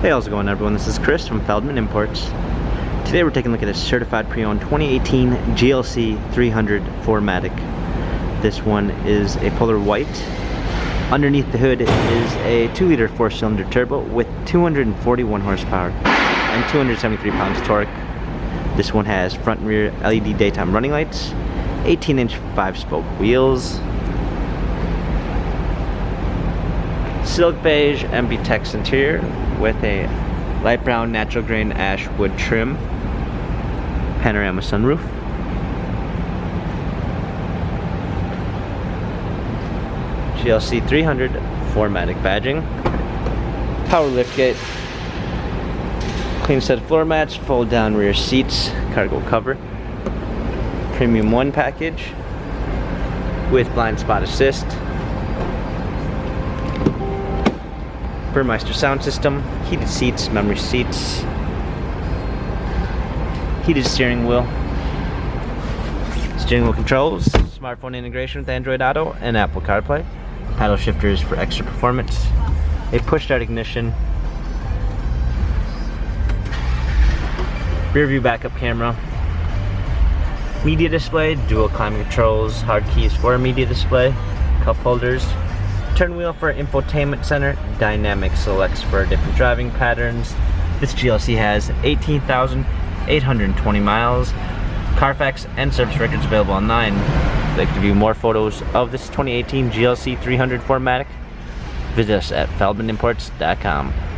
Hey, how's it going, everyone? This is Chris from Feldmann Imports. Today we're taking a look at a certified pre-owned 2018 GLC 300 4MATIC. This one is a polar white. Underneath the hood is a 2-liter 4-cylinder turbo with 241 horsepower and 273 pounds torque. This one has front and rear LED daytime running lights, 18-inch 5-spoke wheels, silk beige MB-Tex interior with a light brown natural grain ash wood trim, panorama sunroof, GLC 300 4MATIC badging, power liftgate, clean set of floor mats, fold down rear seats, cargo cover, premium 1 package with blind spot assist, Burmeister sound system, heated seats, memory seats, heated steering wheel controls, smartphone integration with Android Auto and Apple CarPlay, paddle shifters for extra performance, a push start ignition, rear view backup camera, media display, dual climate controls, hard keys for a media display, cup holders, turn wheel for infotainment center, dynamic selects for different driving patterns. This GLC has 18,820 miles. Carfax and service records available online. If you'd like to view more photos of this 2018 GLC 300 4MATIC, visit us at feldmannimports.com.